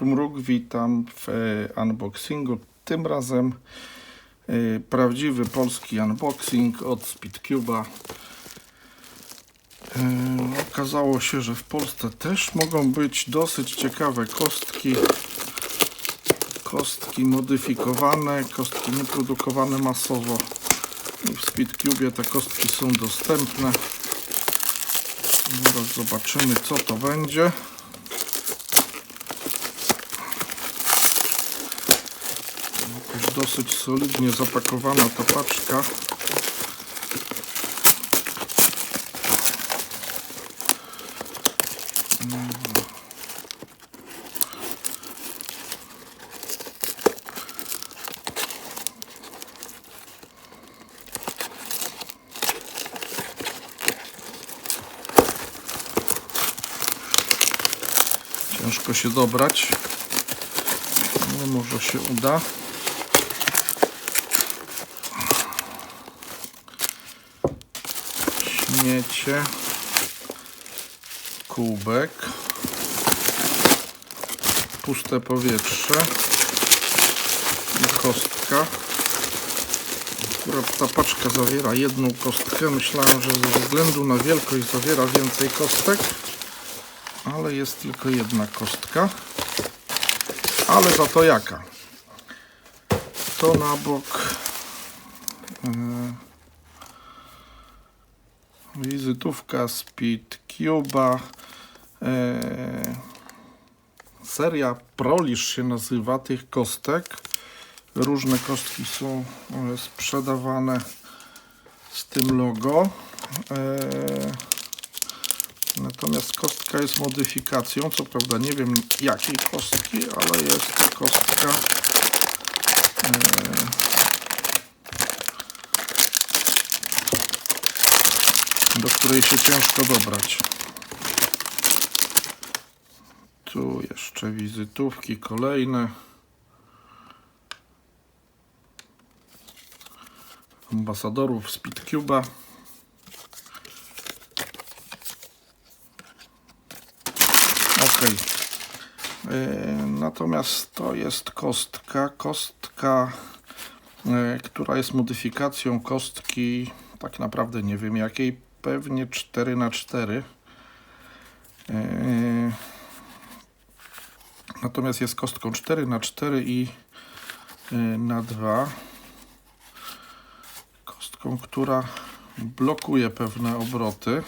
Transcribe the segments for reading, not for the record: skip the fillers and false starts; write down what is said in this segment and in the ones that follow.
Mruk, witam w unboxingu. Tym razem prawdziwy polski unboxing od Speedcube'a. Okazało się, że w Polsce też mogą być dosyć ciekawe kostki. Kostki modyfikowane, kostki nieprodukowane masowo. I w Speedcube'ie te kostki są dostępne. Zaraz zobaczymy, co to będzie. Jakoś dosyć solidnie zapakowana ta paczka. Ciężko się dobrać, ale może się uda. Śmiecie, kubek, puste powietrze i kostka. Akurat ta paczka zawiera jedną kostkę. Myślałem, że ze względu na wielkość zawiera więcej kostek, ale jest tylko jedna kostka. Ale za to jaka? To na bok wizytówka Speedcube'a. Seria Prolish się nazywa tych kostek. Różne kostki są sprzedawane z tym logo. Natomiast kostka jest modyfikacją. Co prawda nie wiem jakiej kostki, ale jest to kostka do której się ciężko dobrać. Tu jeszcze wizytówki kolejne. Ambasadorów Speedcube'a. Ok. Natomiast to jest kostka, która jest modyfikacją kostki, tak naprawdę nie wiem jakiej, pewnie 4×4. Natomiast jest kostką 4×4 i na 2. Kostką, która blokuje pewne obroty,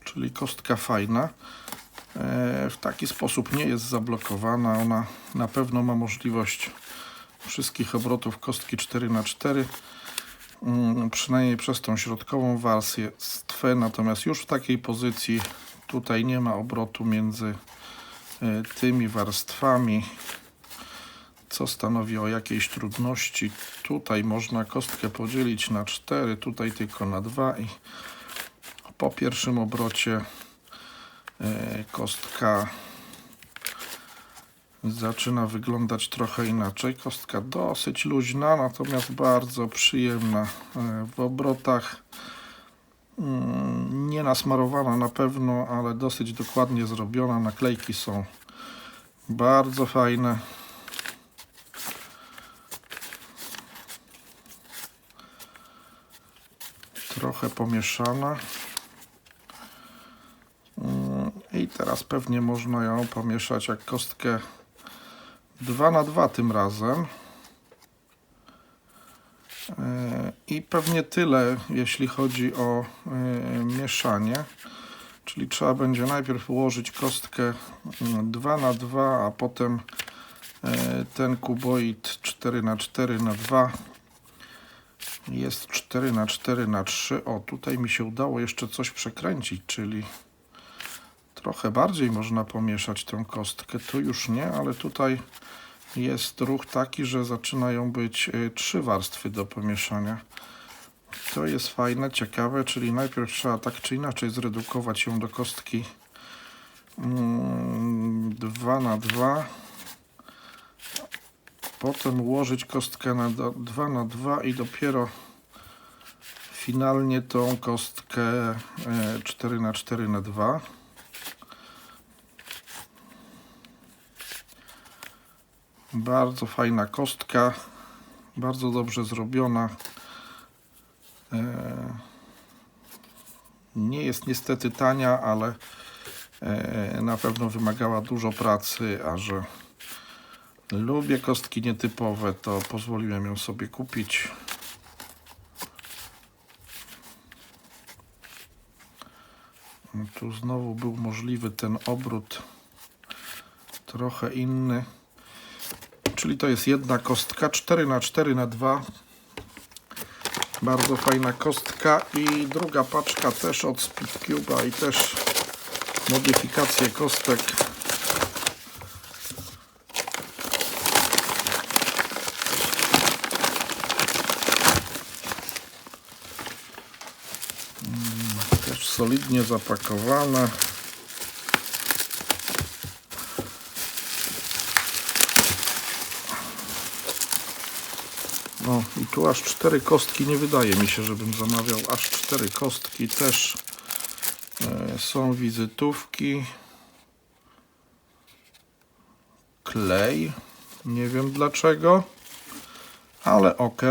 czyli kostka fajna. W taki sposób nie jest zablokowana. Ona na pewno ma możliwość wszystkich obrotów kostki 4×4, przynajmniej przez tą środkową warstwę. Natomiast już w takiej pozycji tutaj nie ma obrotu między tymi warstwami, co stanowi o jakiejś trudności. Tutaj można kostkę podzielić na 4, tutaj tylko na 2 i po pierwszym obrocie kostka zaczyna wyglądać trochę inaczej. Kostka dosyć luźna, natomiast bardzo przyjemna w obrotach. Nie nasmarowana na pewno, ale dosyć dokładnie zrobiona. Naklejki są bardzo fajne. Trochę pomieszana. I teraz pewnie można ją pomieszać jak kostkę 2×2 tym razem. I pewnie tyle, jeśli chodzi o mieszanie. Czyli trzeba będzie najpierw ułożyć kostkę 2×2, a potem ten kuboid 4×4×2. Jest 4×4×3. O, tutaj mi się udało jeszcze coś przekręcić, czyli trochę bardziej można pomieszać tę kostkę. Tu już nie, ale tutaj jest ruch taki, że zaczynają być 3 warstwy do pomieszania. To jest fajne, ciekawe, czyli najpierw trzeba tak czy inaczej zredukować ją do kostki 2×2. Potem ułożyć kostkę na 2×2 i dopiero finalnie tą kostkę 4×4×2. Bardzo fajna kostka, bardzo dobrze zrobiona. Nie jest niestety tania, ale na pewno wymagała dużo pracy, a że lubię kostki nietypowe, to pozwoliłem ją sobie kupić. Tu znowu był możliwy ten obrót trochę inny. Czyli to jest jedna kostka 4x4x2. Bardzo fajna kostka. I druga paczka też od Speedcube'a i też modyfikacje kostek. Też solidnie zapakowane. No i tu aż 4 kostki, nie wydaje mi się, żebym zamawiał aż 4 kostki. Też są wizytówki. Klej. Nie wiem dlaczego, ale ok.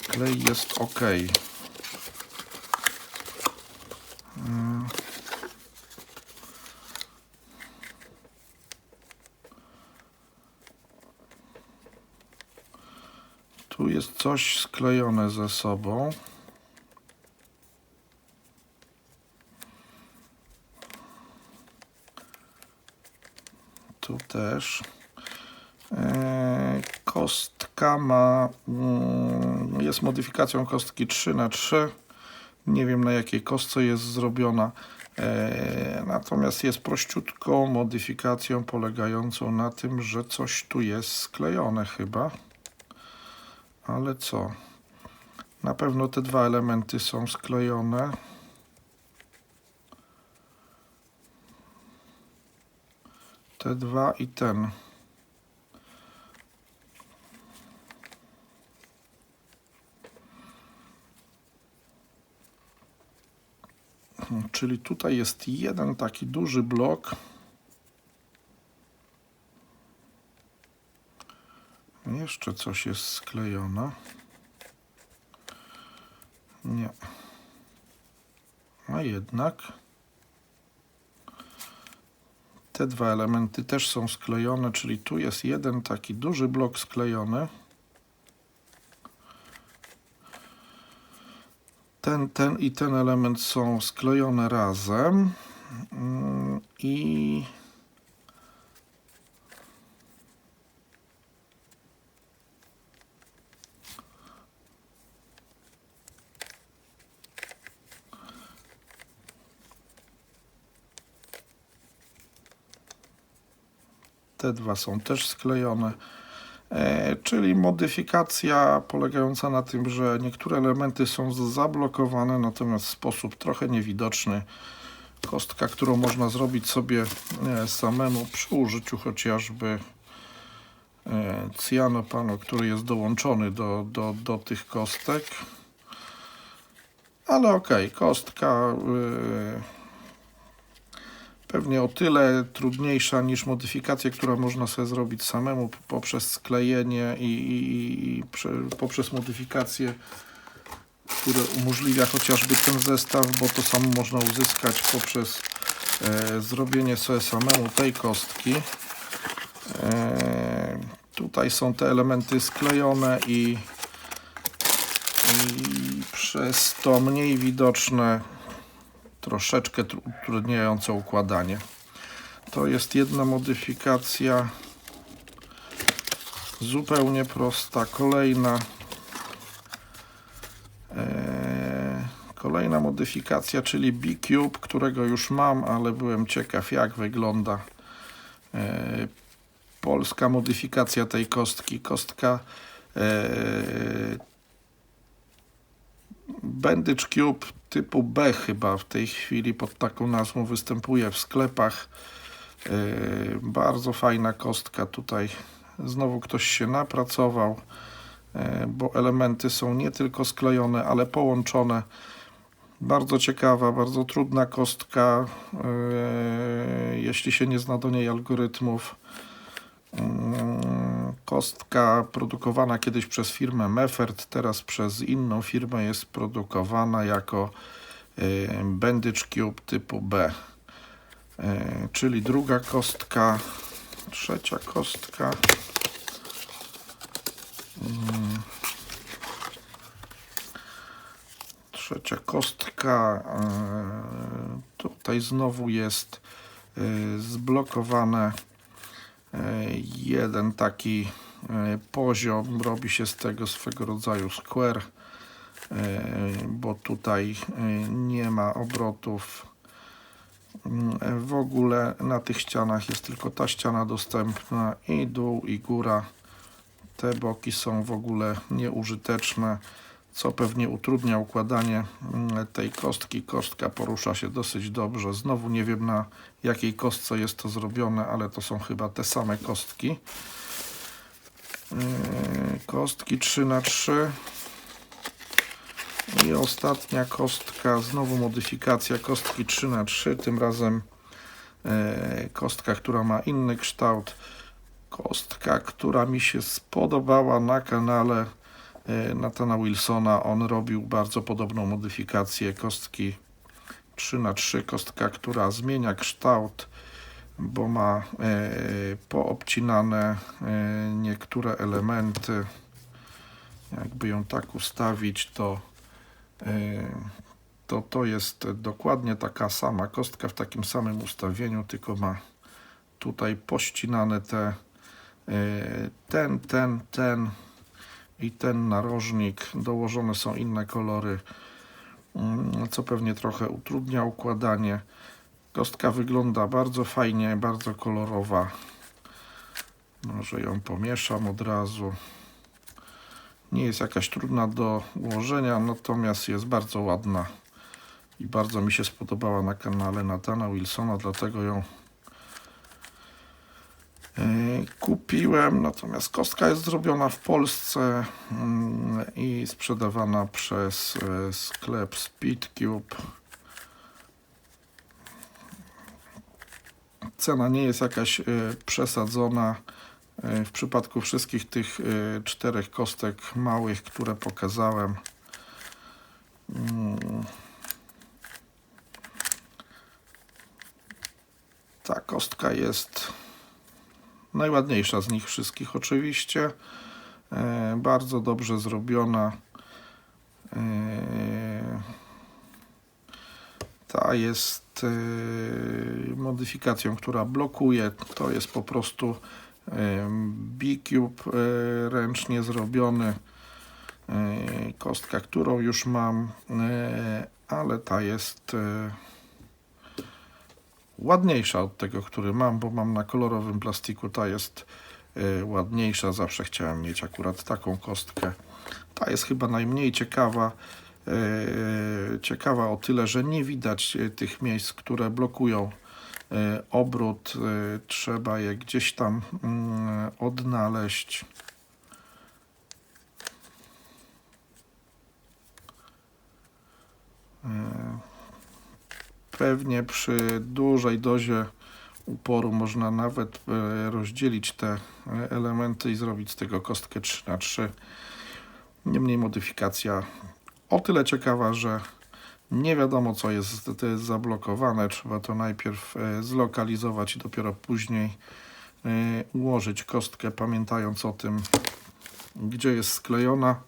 Klej jest ok. Tu jest coś sklejone ze sobą. Tu też. Kostka ma, jest modyfikacją kostki 3x3. Nie wiem, na jakiej kostce jest zrobiona. Natomiast jest prościutką modyfikacją polegającą na tym, że coś tu jest sklejone chyba. Ale co? Na pewno te dwa elementy są sklejone. Te dwa i ten. Czyli tutaj jest jeden taki duży blok. Jeszcze coś jest sklejone. Nie. A jednak te dwa elementy też są sklejone, czyli tu jest jeden taki duży blok sklejony. Ten i ten element są sklejone razem i te dwa są też sklejone. Czyli modyfikacja polegająca na tym, że niektóre elementy są zablokowane, natomiast w sposób trochę niewidoczny. Kostka, którą można zrobić sobie samemu przy użyciu chociażby cyanopanu, który jest dołączony do tych kostek. Ale ok, kostka pewnie o tyle trudniejsza niż modyfikację, którą można sobie zrobić samemu poprzez sklejenie i poprzez modyfikację, które umożliwia chociażby ten zestaw, bo to samo można uzyskać poprzez zrobienie sobie samemu tej kostki. Tutaj są te elementy sklejone i przez to mniej widoczne, troszeczkę utrudniające układanie. To jest jedna modyfikacja, zupełnie prosta. Kolejna modyfikacja, czyli B-Cube, którego już mam, ale byłem ciekaw, jak wygląda polska modyfikacja tej kostki. Kostka Bandage Cube typu B chyba w tej chwili pod taką nazwą występuje w sklepach. Bardzo fajna kostka. Tutaj znowu ktoś się napracował, bo elementy są nie tylko sklejone, ale połączone. Bardzo ciekawa, bardzo trudna kostka, jeśli się nie zna do niej algorytmów. Kostka produkowana kiedyś przez firmę Meffert, teraz przez inną firmę jest produkowana jako Bandage Cube typu B. Czyli druga kostka, trzecia kostka. Trzecia kostka. Tutaj znowu jest zblokowane jeden taki poziom, robi się z tego swego rodzaju square, bo tutaj nie ma obrotów. W ogóle na tych ścianach jest tylko ta ściana dostępna i dół i góra. Te boki są w ogóle nieużyteczne, co pewnie utrudnia układanie tej kostki. Kostka porusza się dosyć dobrze. Znowu nie wiem, na jakiej kostce jest to zrobione, ale to są chyba te same kostki. Kostki 3×3. I ostatnia kostka, znowu modyfikacja kostki 3×3. Tym razem kostka, która ma inny kształt. Kostka, która mi się spodobała na kanale Nathana Wilsona. On robił bardzo podobną modyfikację kostki 3×3. Kostka, która zmienia kształt, bo ma poobcinane niektóre elementy. Jakby ją tak ustawić, to jest dokładnie taka sama kostka w takim samym ustawieniu, tylko ma tutaj pościnane ten i ten narożnik. Dołożone są inne kolory, co pewnie trochę utrudnia układanie. Kostka wygląda bardzo fajnie, bardzo kolorowa. Może ją pomieszam od razu. Nie jest jakaś trudna do ułożenia, natomiast jest bardzo ładna i bardzo mi się spodobała na kanale Nathana Wilsona, dlatego ją kupiłem. Natomiast kostka jest zrobiona w Polsce i sprzedawana przez sklep Speedcube. Cena nie jest jakaś przesadzona. W przypadku wszystkich tych 4 kostek małych, które pokazałem, ta kostka jest najładniejsza z nich wszystkich oczywiście. Bardzo dobrze zrobiona. Ta jest modyfikacją, która blokuje. To jest po prostu B-Cube ręcznie zrobiony. Kostka, którą już mam, ale ta jest ładniejsza od tego, który mam, bo mam na kolorowym plastiku. Ta jest ładniejsza. Zawsze chciałem mieć akurat taką kostkę. Ta jest chyba najmniej ciekawa. Ciekawa o tyle, że nie widać tych miejsc, które blokują obrót. Trzeba je gdzieś tam odnaleźć. Pewnie przy dużej dozie uporu można nawet rozdzielić te elementy i zrobić z tego kostkę 3×3. Niemniej modyfikacja o tyle ciekawa, że nie wiadomo, co jest zablokowane. Trzeba to najpierw zlokalizować i dopiero później ułożyć kostkę, pamiętając o tym, gdzie jest sklejona.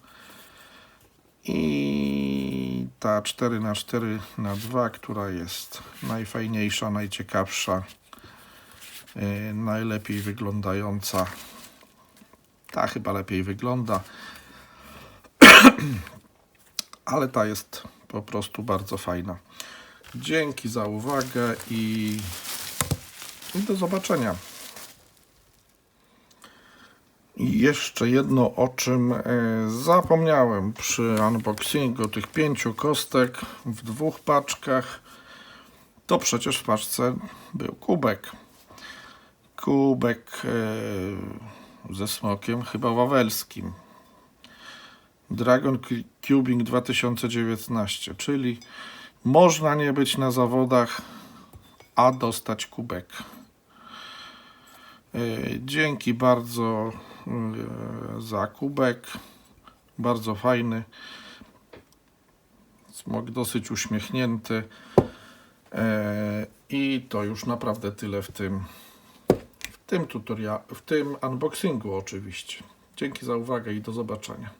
I ta 4×4×2, która jest najfajniejsza, najciekawsza, najlepiej wyglądająca. Ta chyba lepiej wygląda, ale ta jest po prostu bardzo fajna. Dzięki za uwagę i do zobaczenia. I jeszcze jedno, o czym zapomniałem przy unboxingu tych 5 kostek w 2 paczkach, to przecież w paczce był kubek. Kubek ze smokiem, chyba wawelskim. Dragon Cubing 2019, czyli można nie być na zawodach, a dostać kubek. Dzięki bardzo za kubek. Bardzo fajny. Smok dosyć uśmiechnięty. I to już naprawdę tyle w tym unboxingu oczywiście. Dzięki za uwagę i do zobaczenia.